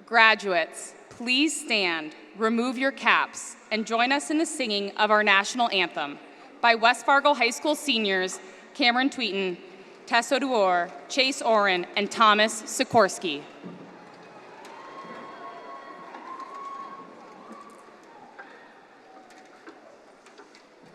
Graduates, please stand, remove your caps, and join us in the singing of our national anthem by West Fargo High School seniors Cameron Tweeton, Tessa Duor, Chase Oren, and Thomas Sikorsky.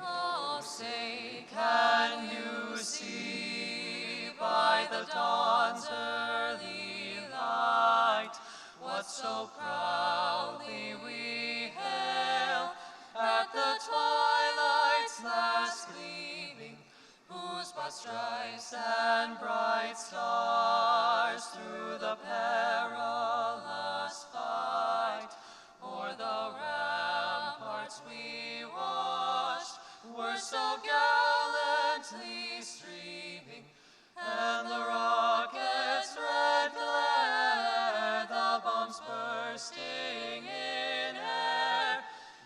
Oh, say, can you see by the dawn's early light what so proudly we hail at the twilight's last gleaming, whose broad stripes and bright stars through the perilous fight o'er the ramparts we watched were so gallantly streaming, and the rocket's red glare, the bombs bursting in air,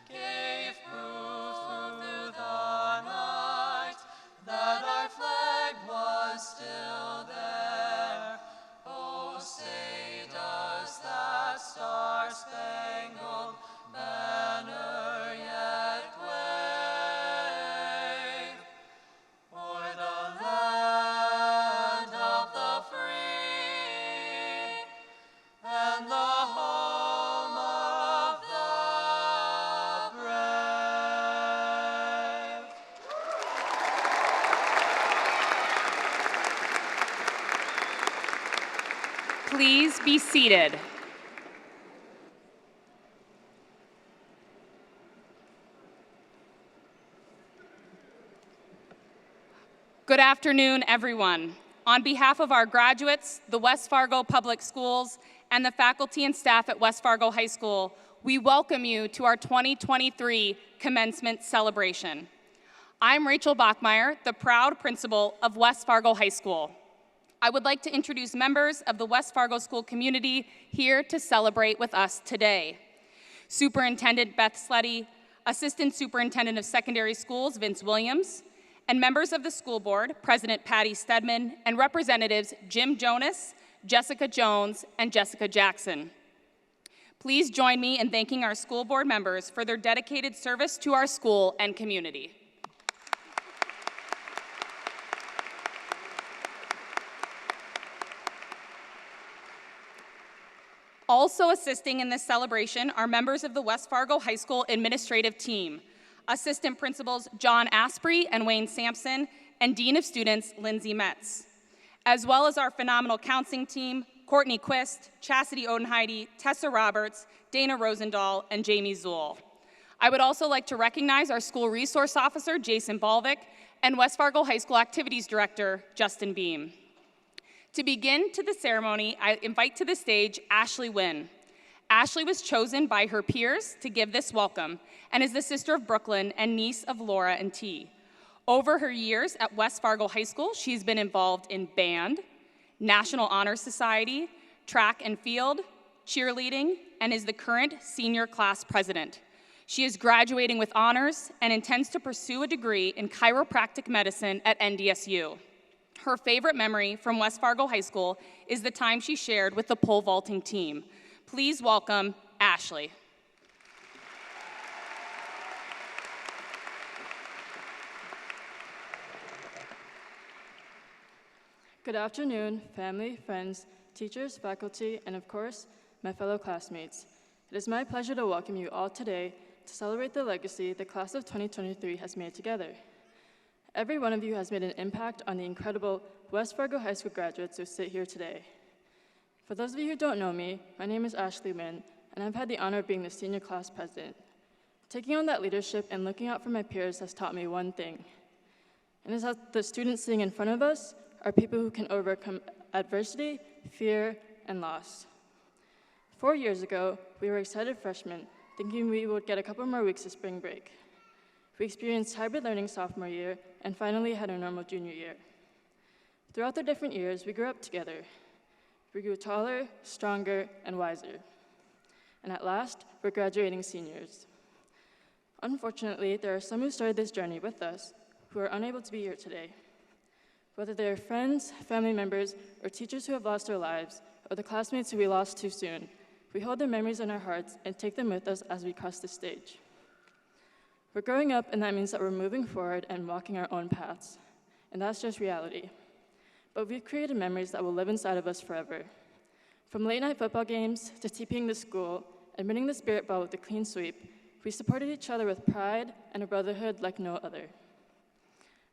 gave proof through the night that our flag was still there. Oh, say, does that star-spangled banner yet wave o'er the land of the free and the home of the brave? Please be seated. Good afternoon, everyone. On behalf of our graduates, the West Fargo Public Schools, and the faculty and staff at West Fargo High School, we welcome you to our 2023 commencement celebration. I'm Rachel Bachmeyer, the proud principal of West Fargo High School. I would like to introduce members of the West Fargo school community here to celebrate with us today. Superintendent Beth Sleddy, Assistant Superintendent of Secondary Schools Vince Williams, and members of the school board, President Patty Stedman, and representatives Jim Jonas, Jessica Jones, and Jessica Jackson. Please join me in thanking our school board members for their dedicated service to our school and community. Also assisting in this celebration are members of the West Fargo High School administrative team, Assistant Principals John Asprey and Wayne Sampson, and Dean of Students Lindsay Metz, as well as our phenomenal counseling team, Courtney Quist, Chastity Odenheide, Tessa Roberts, Dana Rosendahl, and Jamie Zool. I would also like to recognize our school resource officer, Jason Balvick, and West Fargo High School Activities Director, Justin Beam. To begin to the ceremony, I invite to the stage Ashley Wynn. Ashley was chosen by her peers to give this welcome and is the sister of Brooklyn and niece of Laura and T. Over her years at West Fargo High School, she's been involved in band, National Honor Society, track and field, cheerleading, and is the current senior class president. She is graduating with honors and intends to pursue a degree in chiropractic medicine at NDSU. Her favorite memory from West Fargo High School is the time she shared with the pole vaulting team. Please welcome Ashley. Good afternoon, family, friends, teachers, faculty, and of course, my fellow classmates. It is my pleasure to welcome you all today to celebrate the legacy the class of 2023 has made together. Every one of you has made an impact on the incredible West Fargo High School graduates who sit here today. For those of you who don't know me, my name is Ashley Wynn, and I've had the honor of being the senior class president. Taking on that leadership and looking out for my peers has taught me one thing, and it's that the students sitting in front of us are people who can overcome adversity, fear, and loss. 4 years ago, we were excited freshmen, thinking we would get a couple more weeks of spring break. We experienced hybrid learning sophomore year, and finally had our normal junior year. Throughout the different years, we grew up together. We grew taller, stronger, and wiser. And at last, we're graduating seniors. Unfortunately, there are some who started this journey with us who are unable to be here today. Whether they are friends, family members, or teachers who have lost their lives, or the classmates who we lost too soon, We hold their memories in our hearts and take them with us as we cross the stage. We're growing up, and that means that we're moving forward and walking our own paths. And that's just reality. But we've created memories that will live inside of us forever. From late-night football games to TPing the school and winning the Spirit Ball with a clean sweep, we supported each other with pride and a brotherhood like no other.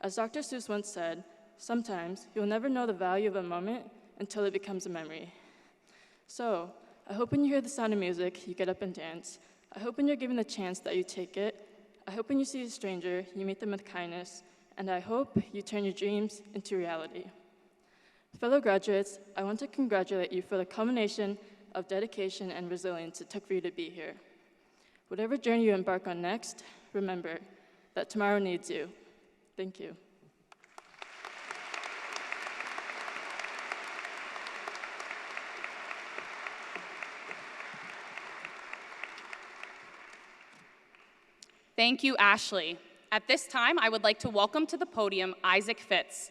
As Dr. Seuss once said, sometimes you'll never know the value of a moment until it becomes a memory. So, I hope when you hear the sound of music, you get up and dance. I hope when you're given the chance that you take it. I hope when you see a stranger, you meet them with kindness. And I hope you turn your dreams into reality. Fellow graduates, I want to congratulate you for the culmination of dedication and resilience it took for you to be here. Whatever journey you embark on next, remember that tomorrow needs you. Thank you. Thank you, Ashley. At this time, I would like to welcome to the podium Isaac Fitz.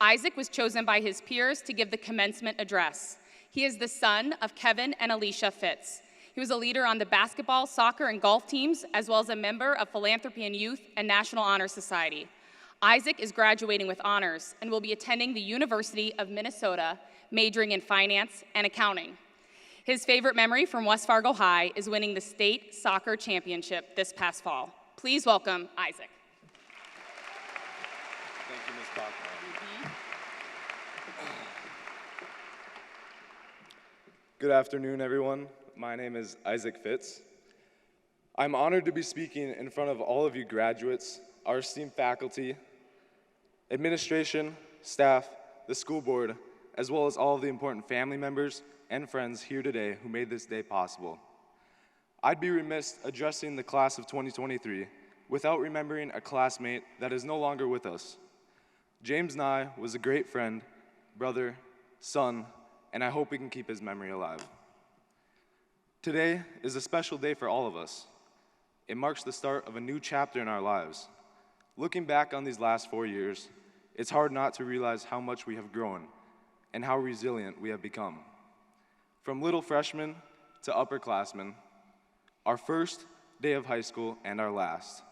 Isaac was chosen by his peers to give the commencement address. He is the son of Kevin and Alicia Fitz. He was a leader on the basketball, soccer, and golf teams, as well as a member of Philanthropy and Youth and National Honor Society. Isaac is graduating with honors and will be attending the University of Minnesota, majoring in finance and accounting. His favorite memory from West Fargo High is winning the state soccer championship this past fall. Please welcome Isaac. Thank you, Ms. Bachman. Good afternoon, everyone. My name is Isaac Fitz. I'm honored to be speaking in front of all of you graduates, our esteemed faculty, administration, staff, the school board, as well as all of the important family members and friends here today who made this day possible. I'd be remiss addressing the class of 2023 without remembering a classmate that is no longer with us. James Nye was a great friend, brother, son, and I hope we can keep his memory alive. Today is a special day for all of us. It marks the start of a new chapter in our lives. Looking back on these last 4 years, it's hard not to realize how much we have grown and how resilient we have become. From little freshmen to upperclassmen, our first day of high school and our last,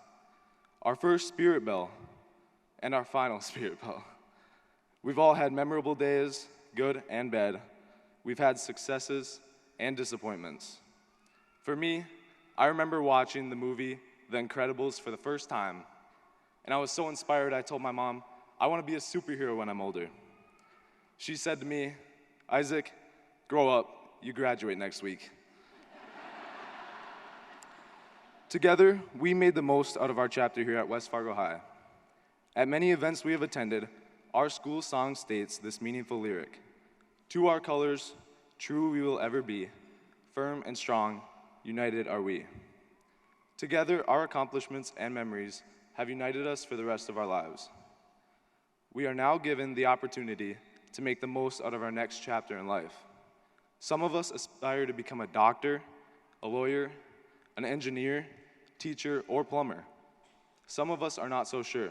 our first Spirit Bell and our final Spirit Bell. We've all had memorable days, good and bad. We've had successes and disappointments. For me, I remember watching the movie The Incredibles for the first time, and I was so inspired I told my mom, I want to be a superhero when I'm older. She said to me, Isaac, grow up, you graduate next week. Together, we made the most out of our chapter here at West Fargo High. At many events we have attended, our school song states this meaningful lyric: "To our colors, true we will ever be, firm and strong, united are we." Together, our accomplishments and memories have united us for the rest of our lives. We are now given the opportunity to make the most out of our next chapter in life. Some of us aspire to become a doctor, a lawyer, an engineer, teacher, or plumber. Some of us are not so sure.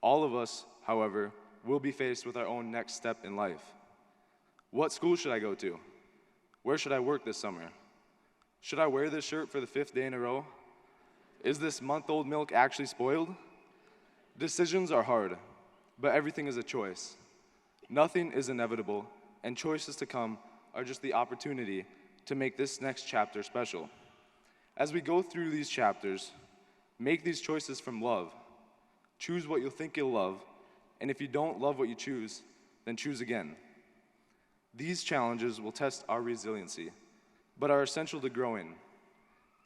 All of us, however, will be faced with our own next step in life. What school should I go to? Where should I work this summer? Should I wear this shirt for the 5th day in a row? Is this month-old milk actually spoiled? Decisions are hard, but everything is a choice. Nothing is inevitable, and choices to come are just the opportunity to make this next chapter special. As we go through these chapters, make these choices from love. Choose what you'll think you'll love, and if you don't love what you choose, then choose again. These challenges will test our resiliency, but are essential to growing.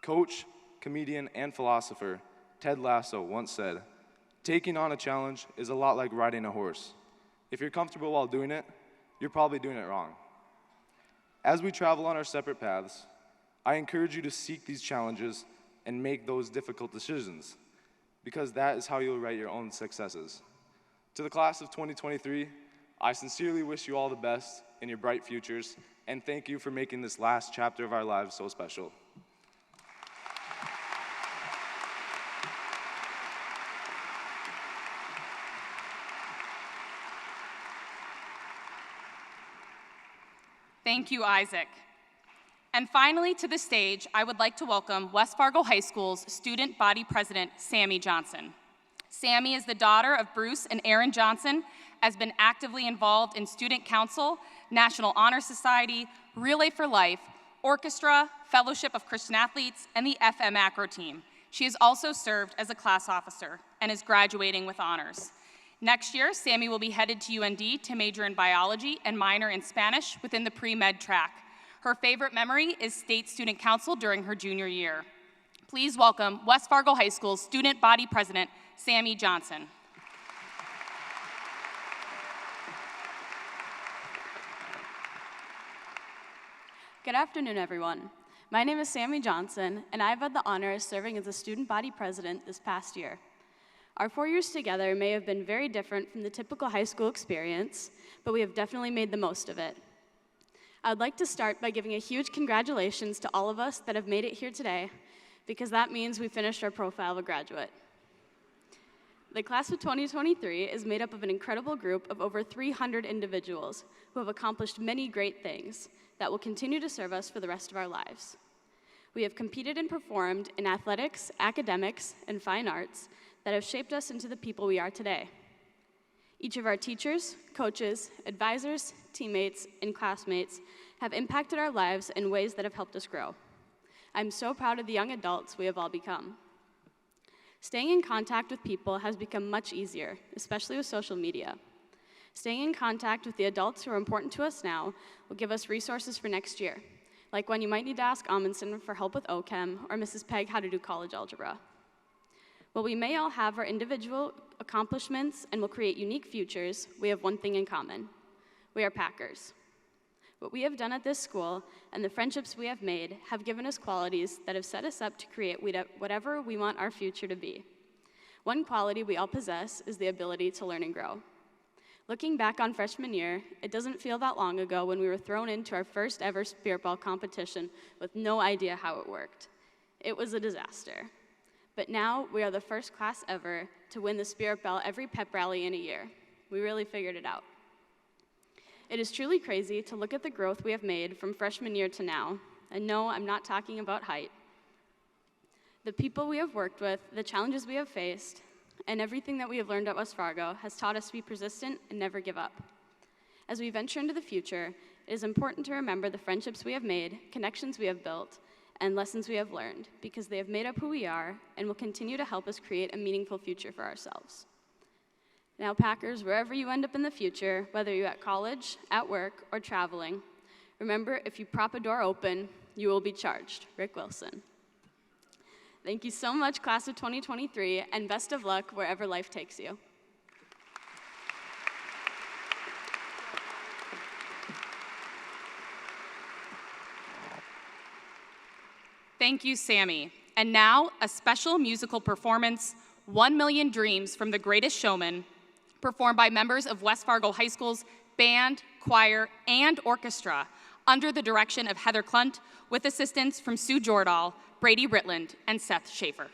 Coach, comedian, and philosopher Ted Lasso once said, "Taking on a challenge is a lot like riding a horse. If you're comfortable while doing it, you're probably doing it wrong." As we travel on our separate paths, I encourage you to seek these challenges and make those difficult decisions, because that is how you'll write your own successes. To the class of 2023, I sincerely wish you all the best in your bright futures, and thank you for making this last chapter of our lives so special. Thank you, Isaac. And finally, to the stage, I would like to welcome West Fargo High School's Student Body President, Sammy Johnson. Sammy is the daughter of Bruce and Erin Johnson, has been actively involved in Student Council, National Honor Society, Relay for Life, Orchestra, Fellowship of Christian Athletes, and the FM Acro team. She has also served as a class officer and is graduating with honors. Next year, Sammy will be headed to UND to major in biology and minor in Spanish within the pre-med track. Her favorite memory is State Student Council during her junior year. Please welcome West Fargo High School's Student Body President, Sammy Johnson. Good afternoon, everyone. My name is Sammy Johnson, and I've had the honor of serving as the student body president this past year. Our 4 years together may have been very different from the typical high school experience, but we have definitely made the most of it. I would like to start by giving a huge congratulations to all of us that have made it here today, because that means we finished our profile of a graduate. The class of 2023 is made up of an incredible group of over 300 individuals who have accomplished many great things that will continue to serve us for the rest of our lives. We have competed and performed in athletics, academics, and fine arts that have shaped us into the people we are today. Each of our teachers, coaches, advisors, teammates, and classmates have impacted our lives in ways that have helped us grow. I'm so proud of the young adults we have all become. Staying in contact with people has become much easier, especially with social media. Staying in contact with the adults who are important to us now will give us resources for next year, like when you might need to ask Amundsen for help with OChem or Mrs. Pegg how to do college algebra. While we may all have our individual accomplishments and will create unique futures, we have one thing in common. We are Packers. What we have done at this school and the friendships we have made have given us qualities that have set us up to create whatever we want our future to be. One quality we all possess is the ability to learn and grow. Looking back on freshman year, it doesn't feel that long ago when we were thrown into our first ever spirit ball competition with no idea how it worked. It was a disaster. But now we are the first class ever to win the spirit ball every pep rally in a year. We really figured it out. It is truly crazy to look at the growth we have made from freshman year to now. And no, I'm not talking about height. The people we have worked with, the challenges we have faced, and everything that we have learned at West Fargo has taught us to be persistent and never give up. As we venture into the future, it is important to remember the friendships we have made, connections we have built, and lessons we have learned, because they have made up who we are and will continue to help us create a meaningful future for ourselves. Now, Packers, wherever you end up in the future, whether you're at college, at work, or traveling, remember, if you prop a door open, you will be charged. Rick Wilson. Thank you so much, class of 2023, and best of luck wherever life takes you. Thank you, Sammy. And now, a special musical performance, 1 Million Dreams from The Greatest Showman, performed by members of West Fargo High School's band, choir, and orchestra, under the direction of Heather Klunt, with assistance from Sue Jordahl, Brady Britland, and Seth Schaefer.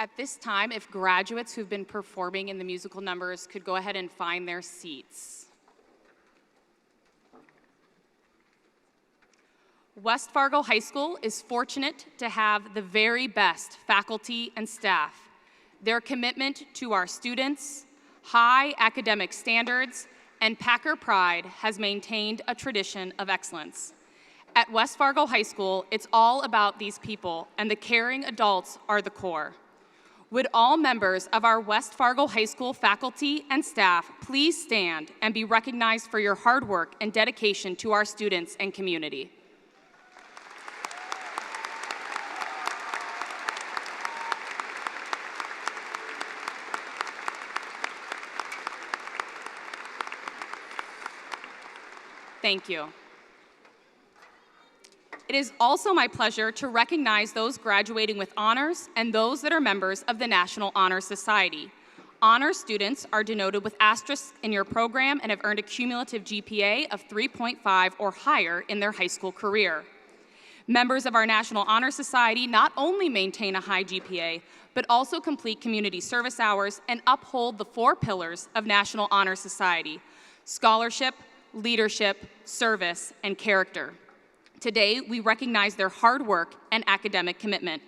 At this time, if graduates who've been performing in the musical numbers could go ahead and find their seats. West Fargo High School is fortunate to have the very best faculty and staff. Their commitment to our students, high academic standards, and Packer pride has maintained a tradition of excellence. At West Fargo High School, it's all about these people, and the caring adults are the core. Would all members of our West Fargo High School faculty and staff please stand and be recognized for your hard work and dedication to our students and community. Thank you. It is also my pleasure to recognize those graduating with honors and those that are members of the National Honor Society. Honor students are denoted with asterisks in your program and have earned a cumulative GPA of 3.5 or higher in their high school career. Members of our National Honor Society not only maintain a high GPA, but also complete community service hours and uphold the 4 pillars of National Honor Society: scholarship, leadership, service, and character. Today, we recognize their hard work and academic commitment.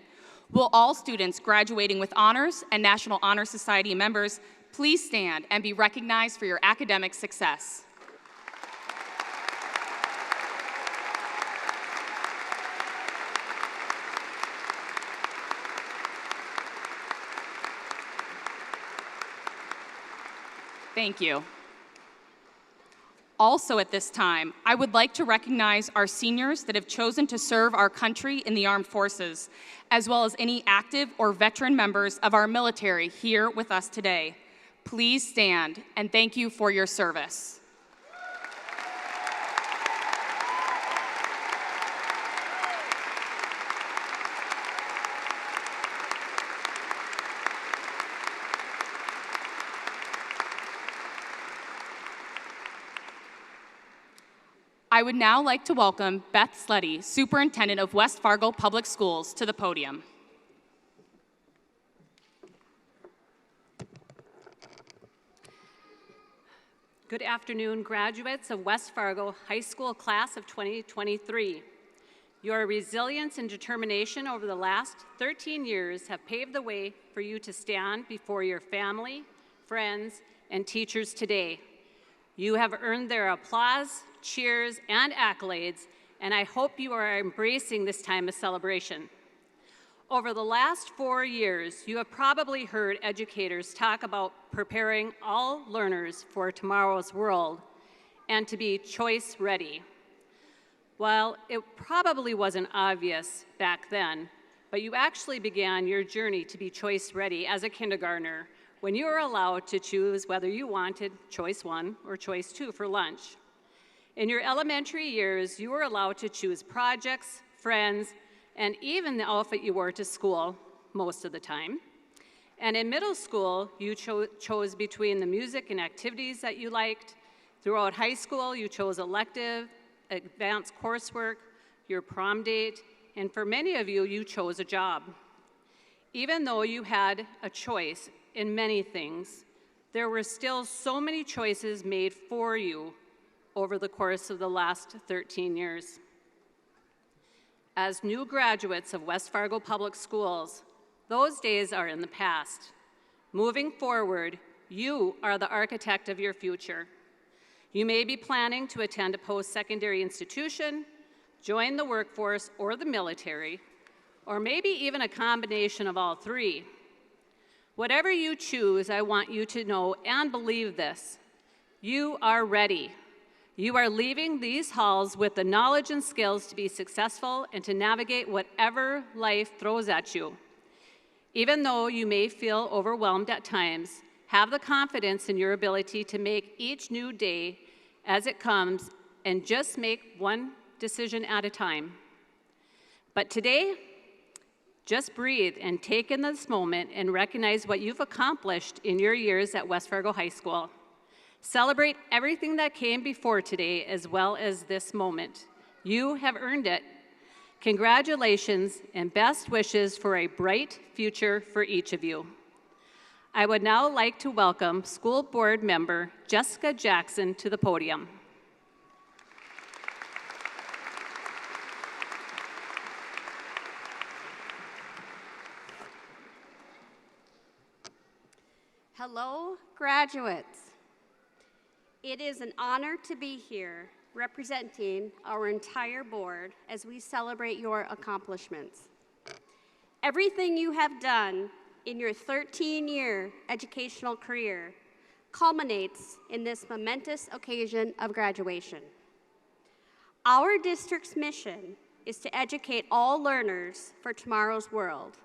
Will all students graduating with honors and National Honor Society members please stand and be recognized for your academic success? Thank you. Also at this time, I would like to recognize our seniors that have chosen to serve our country in the armed forces, as well as any active or veteran members of our military here with us today. Please stand, and thank you for your service. I would now like to welcome Beth Sleddy, Superintendent of West Fargo Public Schools, to the podium. Good afternoon, graduates of West Fargo High School Class of 2023. Your resilience and determination over the last 13 years have paved the way for you to stand before your family, friends, and teachers today. You have earned their applause, cheers, and accolades, and I hope you are embracing this time of celebration. Over the last 4 years, you have probably heard educators talk about preparing all learners for tomorrow's world and to be choice ready. Well, it probably wasn't obvious back then, but you actually began your journey to be choice ready as a kindergartner when you were allowed to choose whether you wanted choice 1 or choice 2 for lunch. In your elementary years, you were allowed to choose projects, friends, and even the outfit you wore to school most of the time. And in middle school, you chose between the music and activities that you liked. Throughout high school, you chose elective, advanced coursework, your prom date, and for many of you, you chose a job. Even though you had a choice in many things, there were still so many choices made for you over the course of the last 13 years. As new graduates of West Fargo Public Schools, those days are in the past. Moving forward, you are the architect of your future. You may be planning to attend a post-secondary institution, join the workforce or the military, or maybe even a combination of all 3. Whatever you choose, I want you to know and believe this: you are ready. You are leaving these halls with the knowledge and skills to be successful and to navigate whatever life throws at you. Even though you may feel overwhelmed at times, have the confidence in your ability to make each new day as it comes and just make one decision at a time. But today, just breathe and take in this moment and recognize what you've accomplished in your years at West Fargo High School. Celebrate everything that came before today as well as this moment. You have earned it. Congratulations and best wishes for a bright future for each of you. I would now like to welcome School Board Member Jessica Jackson to the podium. Hello, graduates. It is an honor to be here representing our entire board as we celebrate your accomplishments. Everything you have done in your 13-year educational career culminates in this momentous occasion of graduation. Our district's mission is to educate all learners for tomorrow's world.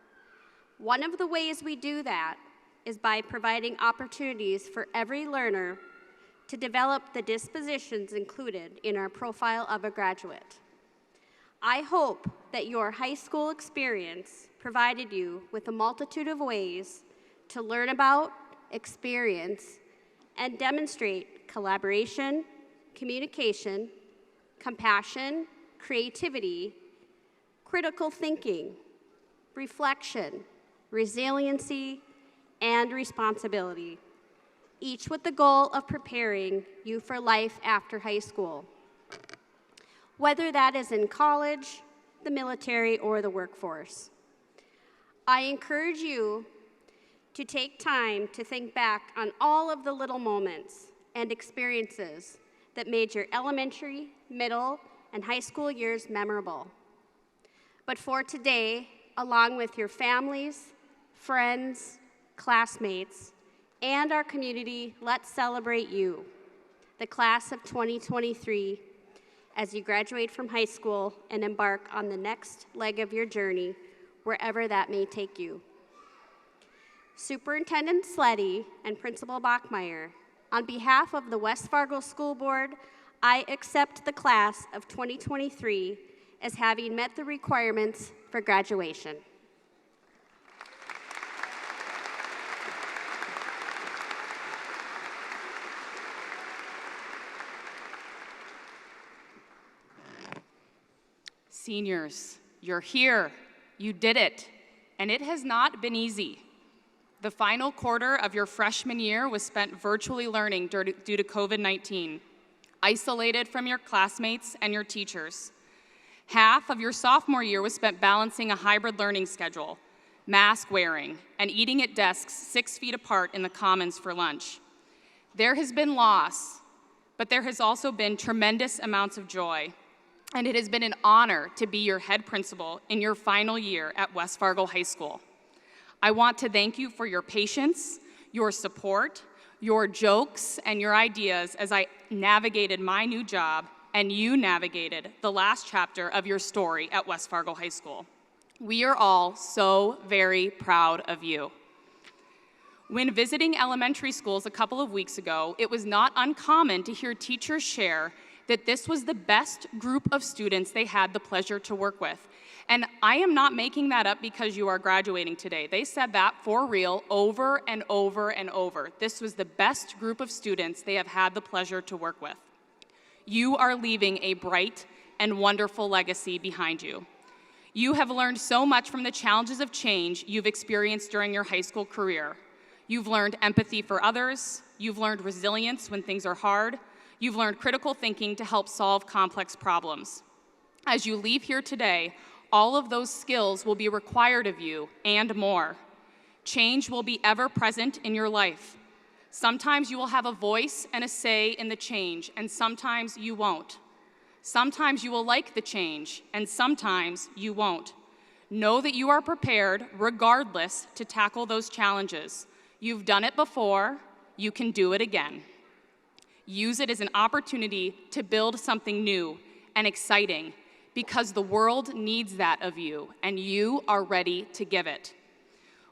One of the ways we do that is by providing opportunities for every learner to develop the dispositions included in our profile of a graduate. I hope that your high school experience provided you with a multitude of ways to learn about, experience, and demonstrate collaboration, communication, compassion, creativity, critical thinking, reflection, resiliency, and responsibility, each with the goal of preparing you for life after high school, whether that is in college, the military, or the workforce. I encourage you to take time to think back on all of the little moments and experiences that made your elementary, middle, and high school years memorable. But for today, along with your families, friends, classmates, and our community, let's celebrate you, the class of 2023, as you graduate from high school and embark on the next leg of your journey, wherever that may take you. Superintendent Sleddy and Principal Bachmeyer, on behalf of the West Fargo School Board, I accept the class of 2023 as having met the requirements for graduation. Seniors, you're here. You did it. And it has not been easy. The final quarter of your freshman year was spent virtually learning due to COVID-19, isolated from your classmates and your teachers. Half of your sophomore year was spent balancing a hybrid learning schedule, mask wearing, and eating at desks 6 feet apart in the commons for lunch. There has been loss, but there has also been tremendous amounts of joy. And it has been an honor to be your head principal in your final year at West Fargo High School. I want to thank you for your patience, your support, your jokes, and your ideas as I navigated my new job and you navigated the last chapter of your story at West Fargo High School. We are all so very proud of you. When visiting elementary schools a couple of weeks ago, it was not uncommon to hear teachers share that this was the best group of students they had the pleasure to work with. And I am not making that up because you are graduating today. They said that for real over and over and over. This was the best group of students they have had the pleasure to work with. You are leaving a bright and wonderful legacy behind you. You have learned so much from the challenges of change you've experienced during your high school career. You've learned empathy for others. You've learned resilience when things are hard. You've learned critical thinking to help solve complex problems. As you leave here today, all of those skills will be required of you and more. Change will be ever present in your life. Sometimes you will have a voice and a say in the change, and sometimes you won't. Sometimes you will like the change, and sometimes you won't. Know that you are prepared, regardless, to tackle those challenges. You've done it before, you can do it again. Use it as an opportunity to build something new and exciting, because the world needs that of you, and you are ready to give it.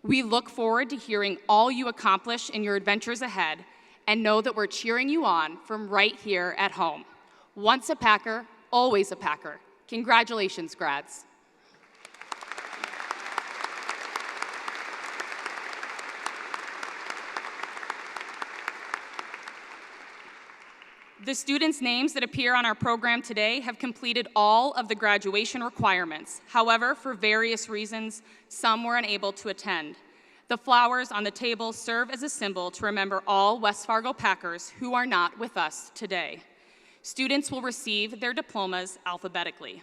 We look forward to hearing all you accomplish in your adventures ahead, and know that we're cheering you on from right here at home. Once a Packer, always a Packer. Congratulations, grads. The students' names that appear on our program today have completed all of the graduation requirements. However, for various reasons, some were unable to attend. The flowers on the table serve as a symbol to remember all West Fargo Packers who are not with us today. Students will receive their diplomas alphabetically.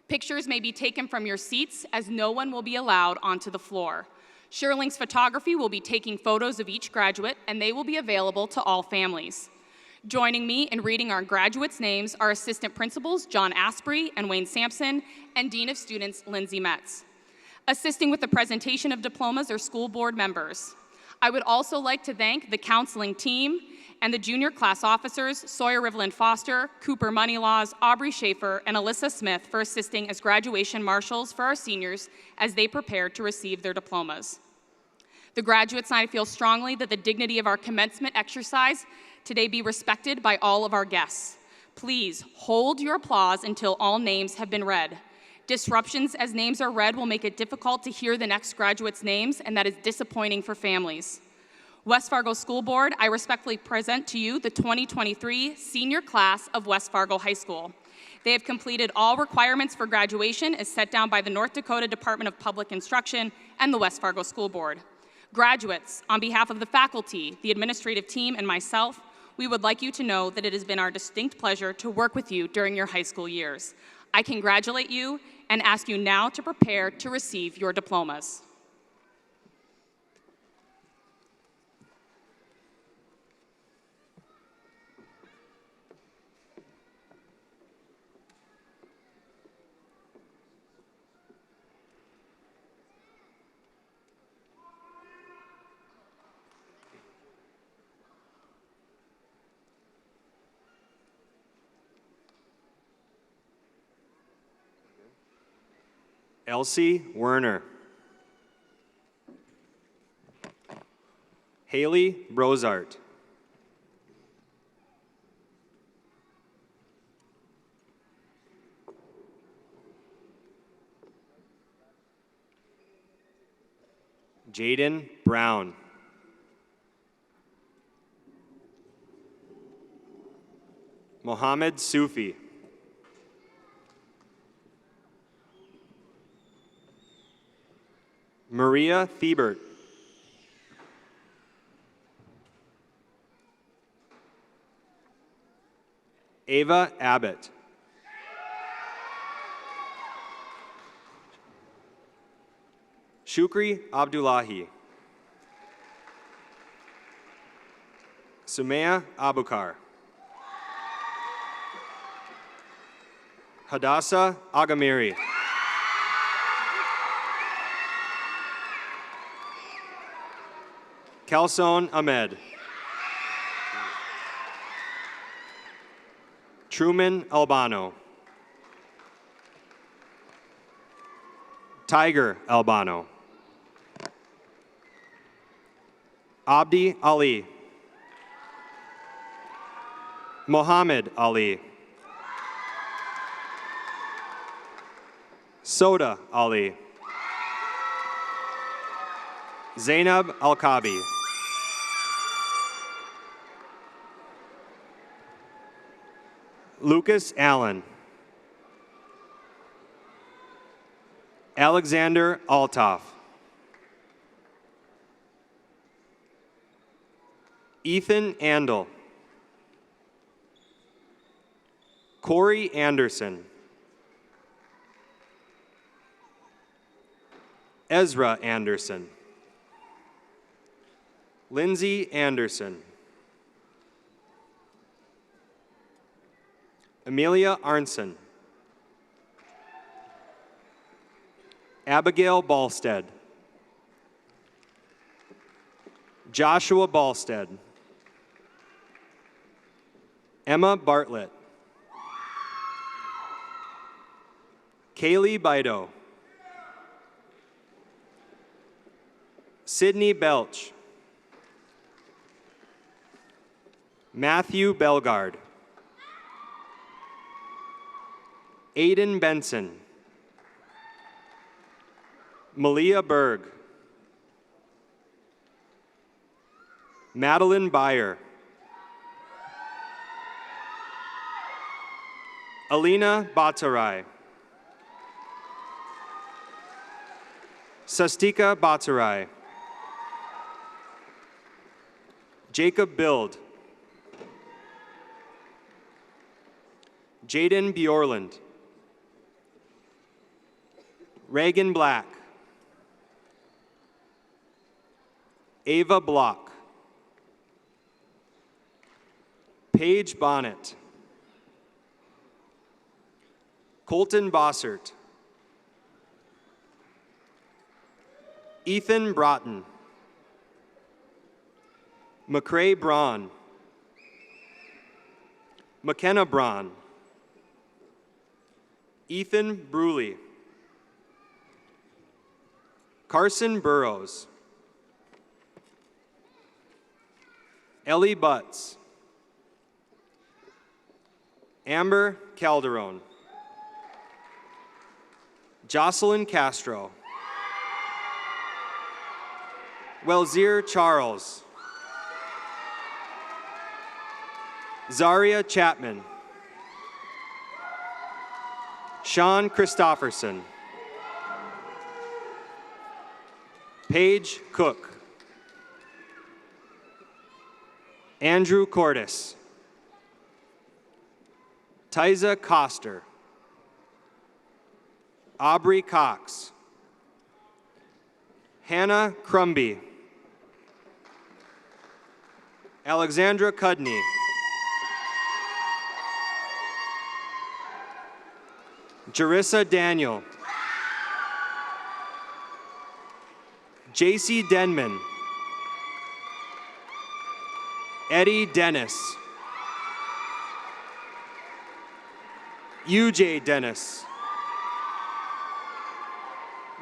Pictures may be taken from your seats as no one will be allowed onto the floor. Sherling's Photography will be taking photos of each graduate, and they will be available to all families. Joining me in reading our graduates' names are Assistant Principals John Asprey and Wayne Sampson, and Dean of Students Lindsay Metz. Assisting with the presentation of diplomas are school board members. I would also like to thank the counseling team and the junior class officers, Sawyer Rivlin Foster, Cooper Moneylaws, Aubrey Schaefer, and Alyssa Smith for assisting as graduation marshals for our seniors as they prepared to receive their diplomas. The graduates and I feel strongly that the dignity of our commencement exercise today be respected by all of our guests. Please hold your applause until all names have been read. Disruptions as names are read will make it difficult to hear the next graduates' names, and that is disappointing for families. West Fargo School Board, I respectfully present to you the 2023 senior class of West Fargo High School. They have completed all requirements for graduation as set down by the North Dakota Department of Public Instruction and the West Fargo School Board. Graduates, on behalf of the faculty, the administrative team, and myself, we would like you to know that it has been our distinct pleasure to work with you during your high school years. I congratulate you and ask you now to prepare to receive your diplomas. Elsie Werner. Haley Brozart. Jaden Brown. Mohammed Sufi. Maria Thiebert. Ava Abbott. Shukri Abdullahi. Sumaya Abukar. Hadassah Agamiri. Kelson Ahmed. Truman Albano. Tiger Albano. Abdi Ali. Mohammed Ali. Soda Ali. Zainab Al-Kabi. Lucas Allen. Alexander Altoff. Ethan Andel. Corey Anderson. Ezra Anderson. Lindsay Anderson. Amelia Arnson. Abigail Balstead. Joshua Balstead. Emma Bartlett. Kaylee Bido. Sydney Belch. Matthew Belgard. Aiden Benson. Malia Berg. Madeline Byer. Alina Batarai. Sastika Batarai. Jacob Bild. Jaden Bjorland. Reagan Black. Ava Block. Paige Bonnet. Colton Bossert. Ethan Broughton. McCrae Braun. McKenna Braun. Ethan Bruley. Carson Burrows. Ellie Butts. Amber Calderon. Jocelyn Castro. Welzir Charles. Zaria Chapman. Sean Christofferson. Paige Cook. Andrew Cordes. Tyza Coster. Aubrey Cox. Hannah Crumby. Alexandra Cudney. Jarissa Daniel. JC Denman. Eddie Dennis. UJ Dennis.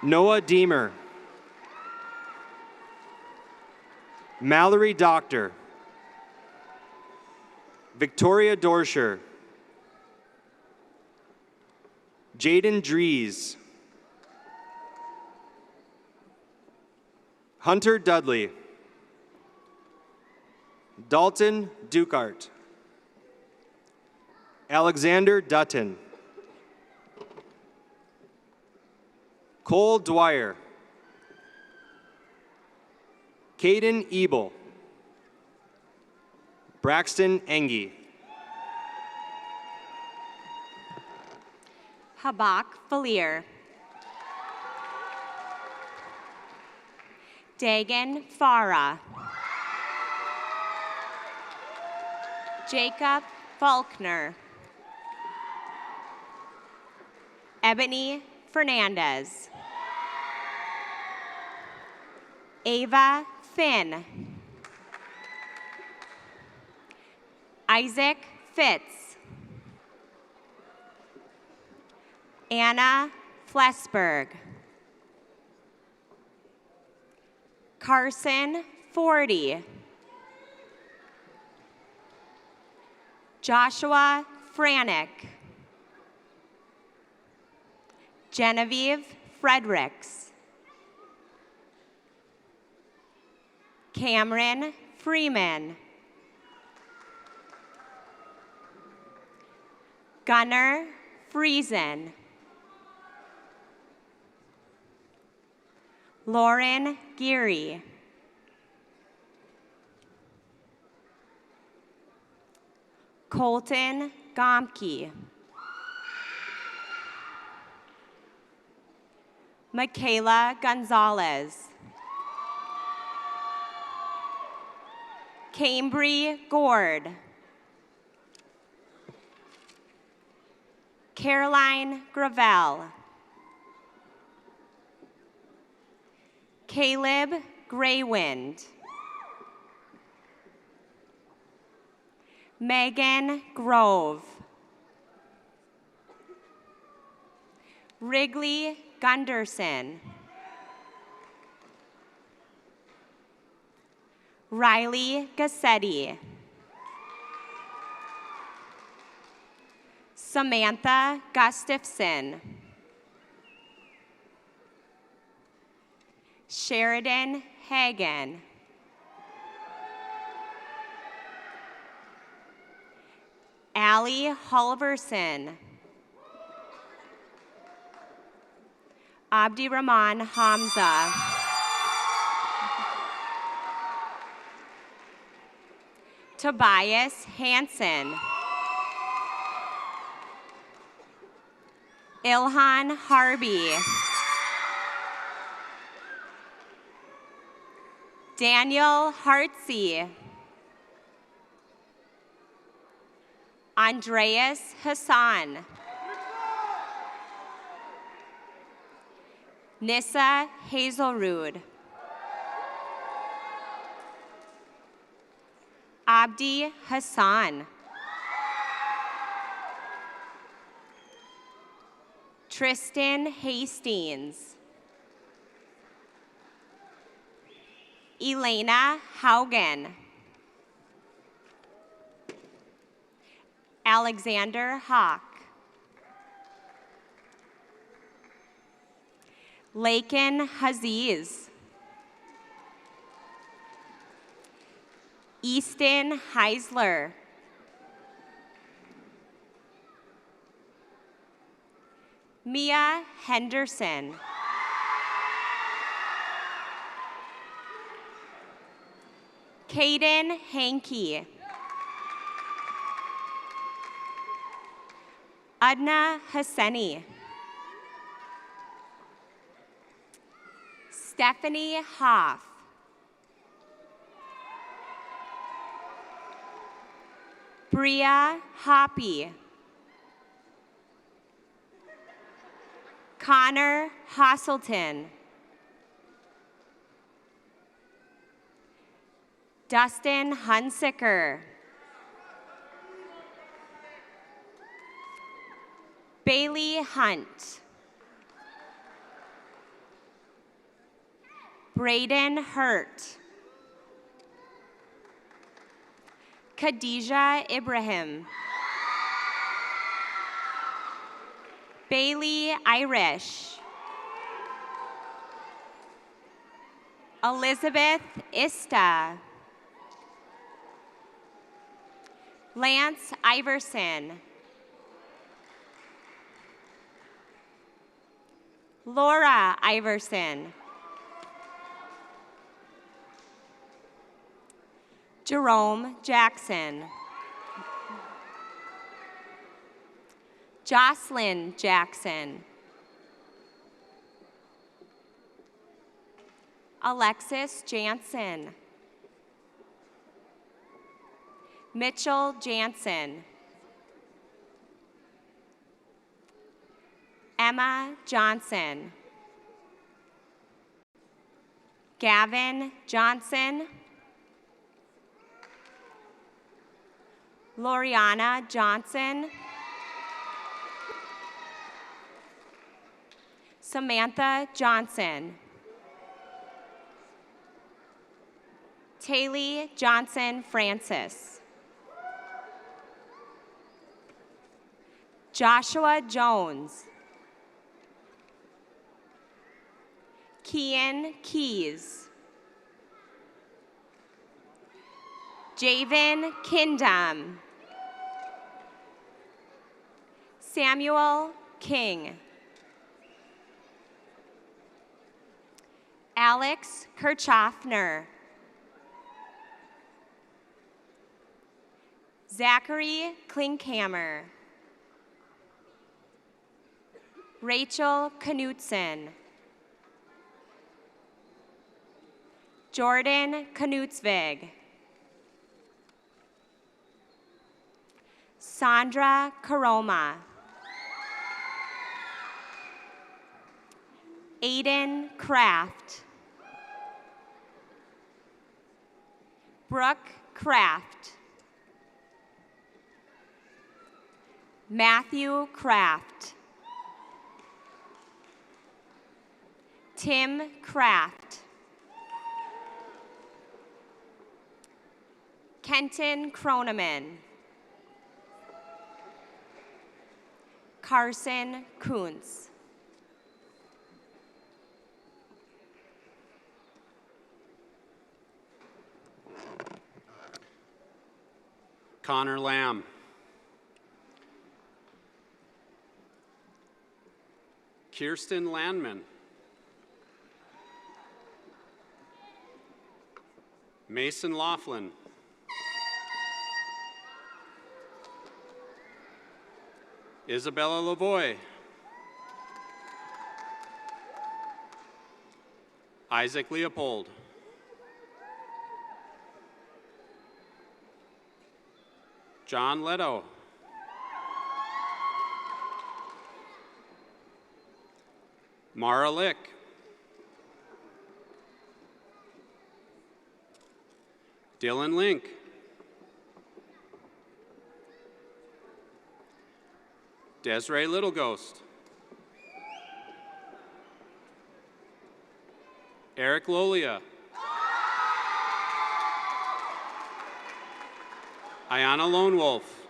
Noah Deemer. Mallory Doctor. Victoria Dorsher. Jaden Drees. Hunter Dudley. Dalton Dukart. Alexander Dutton. Cole Dwyer. Caden Ebel. Braxton Engie. Habak Falier. Dagan Farah. Jacob Faulkner. Ebony Fernandez. Ava Finn. Isaac Fitz. Anna Flesberg. Carson Forty. Joshua Franick. Genevieve Fredericks. Cameron Freeman. Gunnar Friesen. Lauren Geary. Colton Gomke. Michaela Gonzalez. Cambry Gord. Caroline Gravel. Caleb Graywind. Megan Grove. Wrigley Gunderson. Riley Gassetti. Samantha Gustafson. Sheridan Hagan. Allie Halverson. Abdi Rahman Hamza. Tobias Hansen. Ilhan Harby. Daniel Hartsey. Andreas Hassan. Nissa Hazelrud. Abdi Hassan. Tristan Hastings. Elena Haugen. Alexander Hawk. Lakin Haziz. Easton Heisler. Mia Henderson. Caden Hankey. Adna Hassani. Stephanie Hoff. Bria Hoppy. Connor Hosselton. Dustin Hunsicker. Bailey Hunt. Braden Hurt. Khadijah Ibrahim. Bailey Irish. Elizabeth Ista. Lance Iverson. Laura Iverson. Jerome Jackson. Jocelyn Jackson. Alexis Jansen. Mitchell Jansen. Emma Johnson. Gavin Johnson. Loriana Johnson. Samantha Johnson. Taylor Johnson Francis. Joshua Jones. Kian Keys. Javen Kindam. Samuel King. Alex Kirchhoffner. Zachary Klinkhammer. Rachel Knutson. Jordan Knutsvig. Sandra Karoma. Aiden Kraft. Brooke Kraft. Matthew Kraft. Tim Kraft. Kenton Kroneman. Carson Kuntz. Connor Lamb. Kirsten Landman. Mason Laughlin. Isabella Lavoie. Isaac Leopold. John Leto. Mara Lick. Dylan Link. Desiree Little Ghost. Eric Lolia. Ayana Lone Wolf.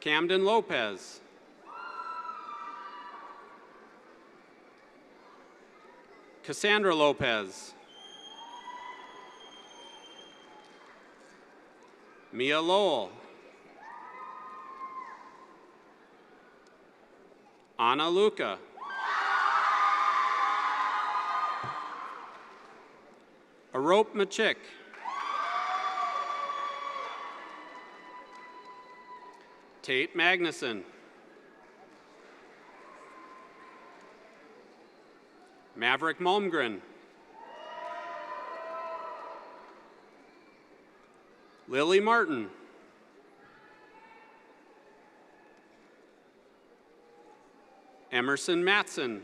Camden Lopez. Cassandra Lopez. Mia Lowell. Anna Luca. Arope Machik. Tate Magnuson. Maverick Malmgren. Lily Martin. Emerson Matson.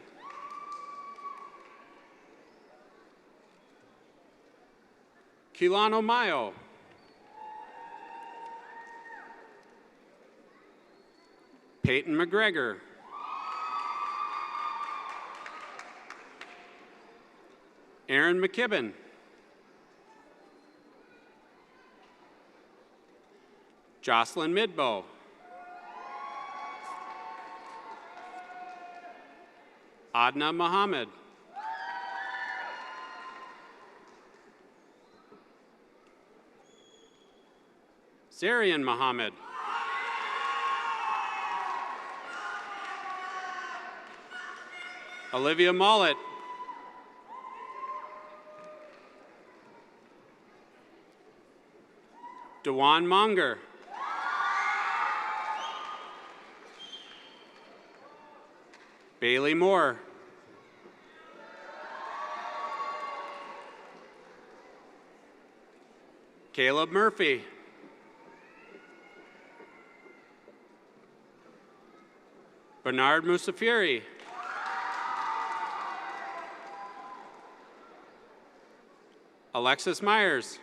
Kilano Mayo. Peyton McGregor. Aaron McKibben. Jocelyn Midbow. Adna Mohammed. Zarian Mohammed. Olivia Mollett. Dewan Monger. Bailey Moore. Caleb Murphy. Bernard Musafiri. Alexis Myers.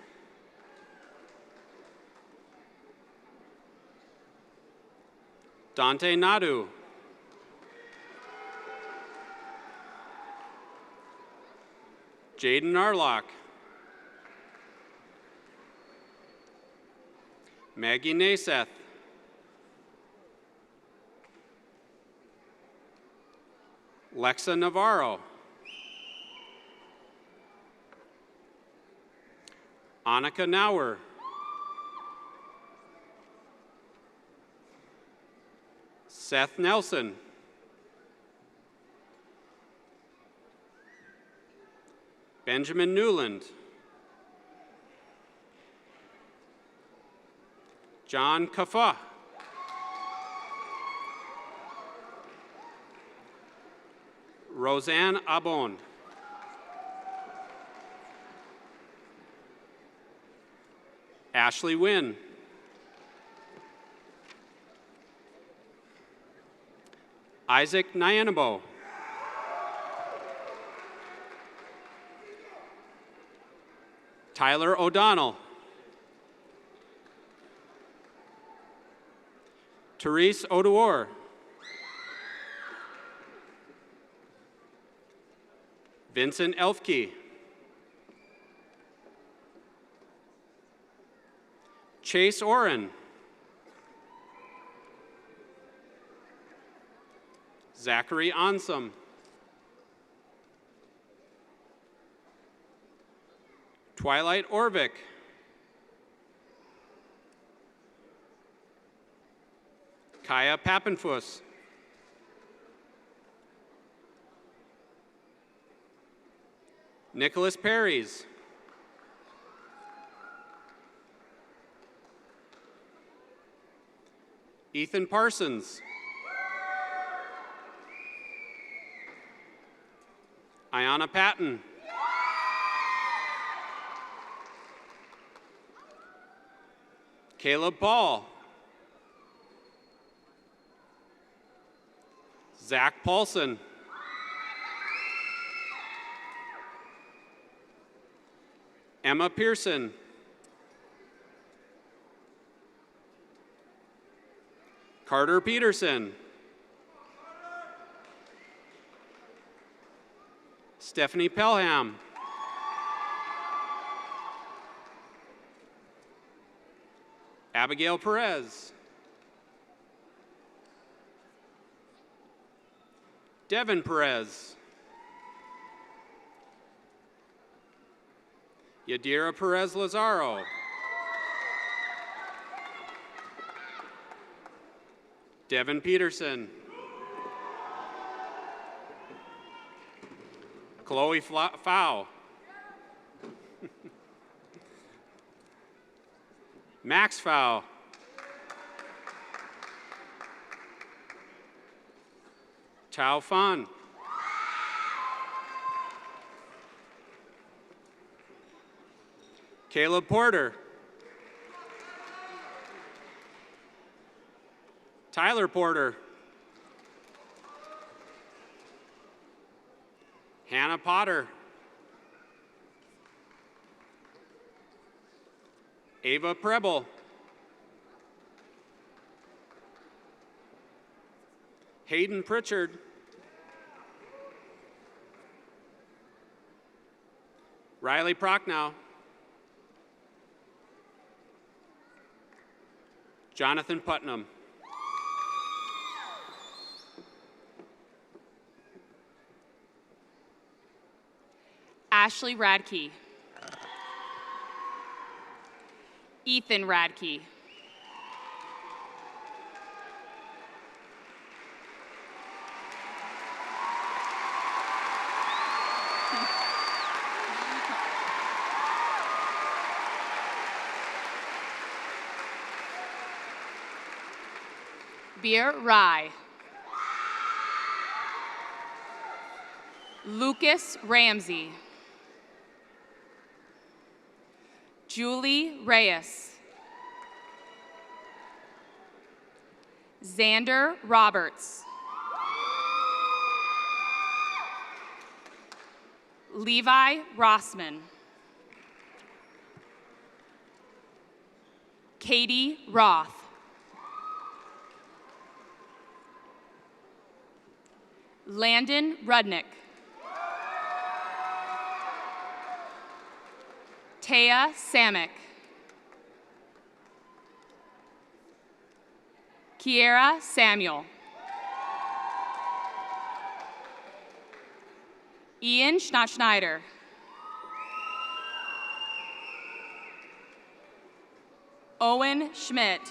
Dante Nadu. Jaden Narlock. Maggie Naseth. Lexa Navarro. Annika Nauer. Seth Nelson. Benjamin Newland. John Kafa. Roseanne Abon. Ashley Wynn. Isaac Nyanabo. Tyler O'Donnell. Therese Oduor. Vincent Elfkey. Chase Oren. Zachary Ansom. Twilight Orvik. Kaya Pappenfuss. Nicholas Perrys. Ethan Parsons. Ayana Patton. Caleb Paul. Zach Paulson. Emma Pearson. Carter Peterson. Stephanie Pelham. Abigail Perez. Devin Perez. Yadira Perez Lazaro. Devin Peterson. Chloe Fow. Max Fow. Tao Fan. Caleb Porter. Tyler Porter. Hannah Potter. Ava Preble. Hayden Pritchard. Riley Prochnow. Jonathan Putnam. Ashley Radke. Ethan Radke. Beer Rye. Lucas Ramsey. Julie Reyes. Xander Roberts. Levi Rossman. Katie Roth. Landon Rudnick. Taya Samick. Kiera Samuel. Ian Schnattschneider. Owen Schmidt.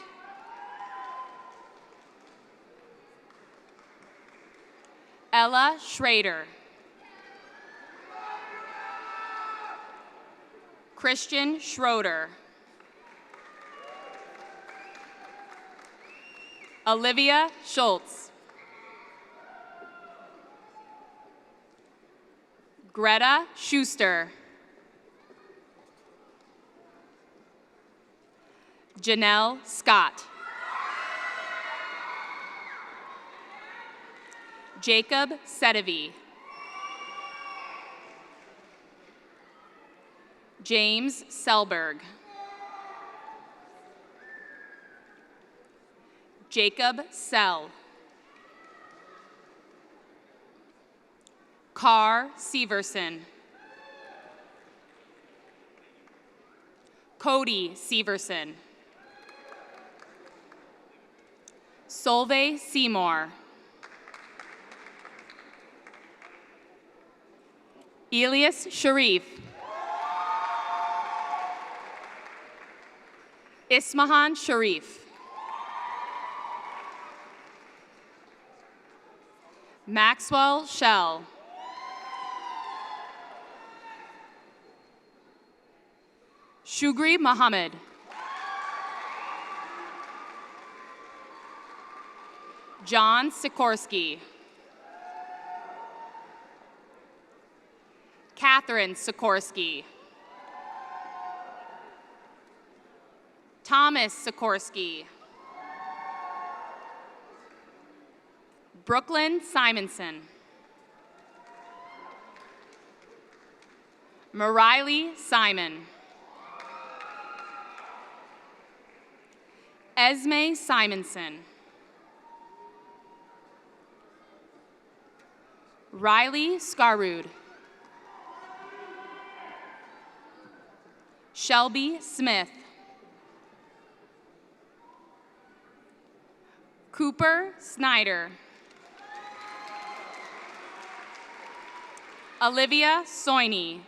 Ella Schrader. Christian Schroeder. Olivia Schultz. Greta Schuster. Janelle Scott. Jacob Sedevy. James Selberg. Jacob Sell. Carr Severson. Cody Severson. Solveig Seymour. Elias Sharif. Ismahan Sharif. Maxwell Shell. Shugri Muhammad. John Sikorsky. Catherine Sikorsky. Thomas Sikorsky. Brooklyn Simonson. Mariley Simon. Esme Simonson. Riley Scarrood. Shelby Smith. Cooper Snyder. Olivia Soini.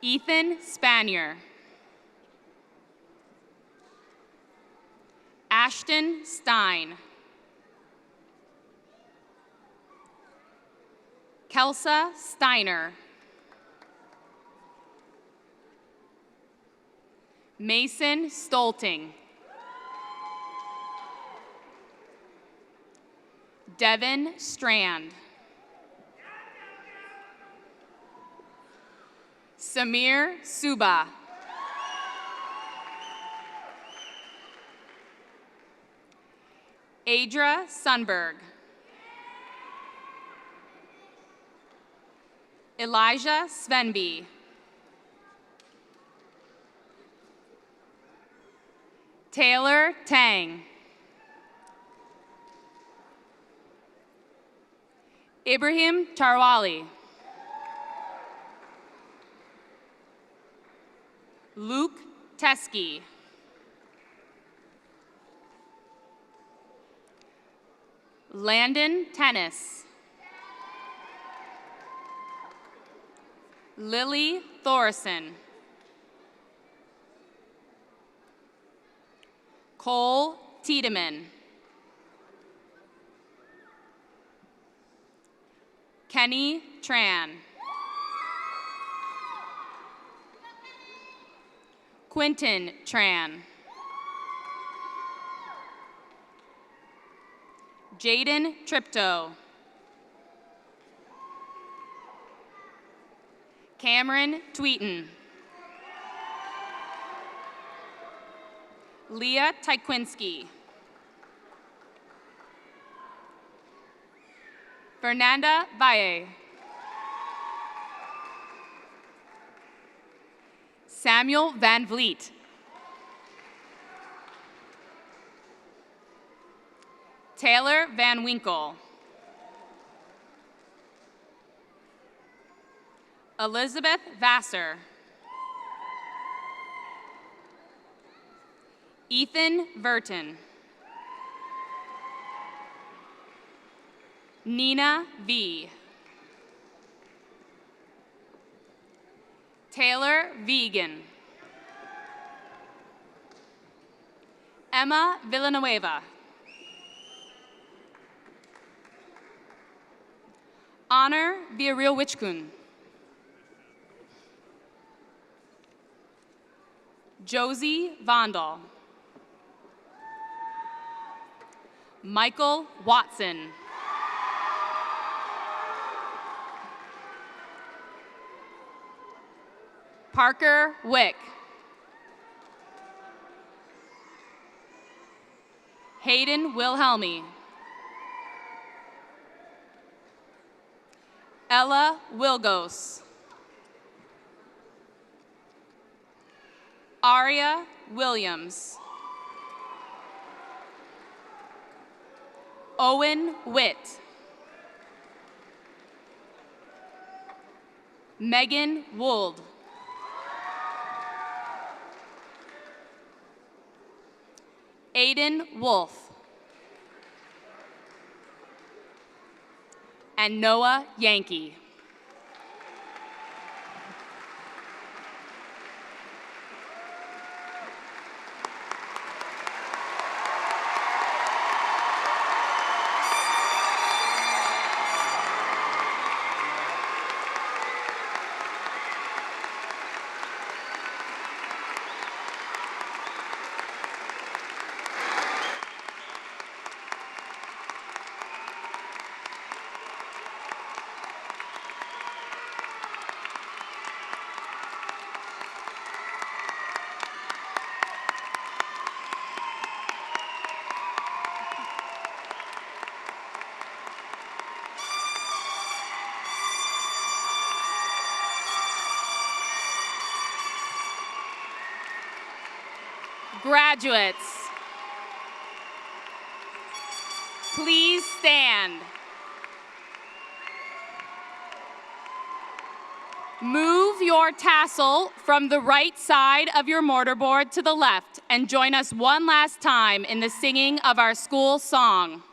Ethan Spanier. Ashton Stein. Kelsa Steiner. Mason Stolting. Devin Strand. Samir Suba. Adra Sunberg. Elijah Svenby. Taylor Tang. Ibrahim Tarwali. Luke Teskey. Landon Tennis. Lily Thorson. Cole Tiedemann. Kenny Tran. Quentin Tran. Jaden Tripto. Cameron Tweeton. Leah Tykwinski. Fernanda Valle. Samuel Van Vliet. Taylor Van Winkle. Elizabeth Vassar. Ethan Verton. Nina V. Taylor Vegan. Emma Villanueva. Honor Villarreal Wichkun. Josie Vondal. Michael Watson. Parker Wick. Hayden Wilhelmi. Ella Wilgos. Aria Williams. Owen Witt. Megan Wold. Aiden Wolf. And Noah Yankee. Graduates, please stand. Move your tassel from the right side of your mortarboard to the left and join us one last time in the singing of our school song.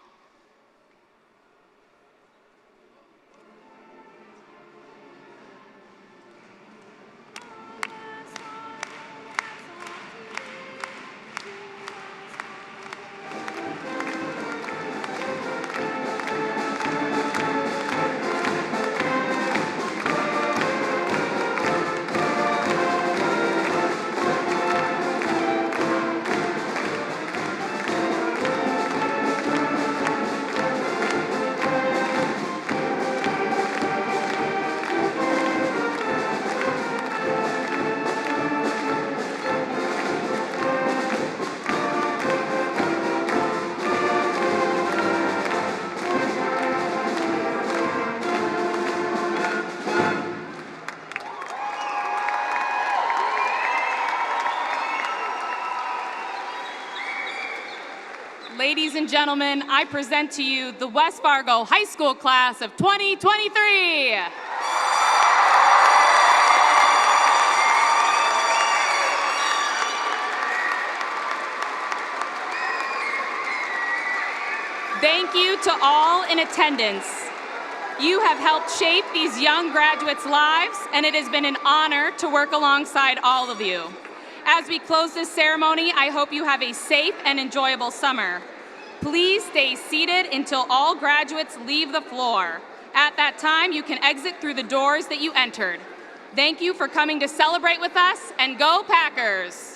Ladies and gentlemen, I present to you the West Fargo High School class of 2023. Thank you to all in attendance. You have helped shape these young graduates' lives, and it has been an honor to work alongside all of you. As we close this ceremony, I hope you have a safe and enjoyable summer. Please stay seated until all graduates leave the floor. At that time, you can exit through the doors that you entered. Thank you for coming to celebrate with us, and go Packers!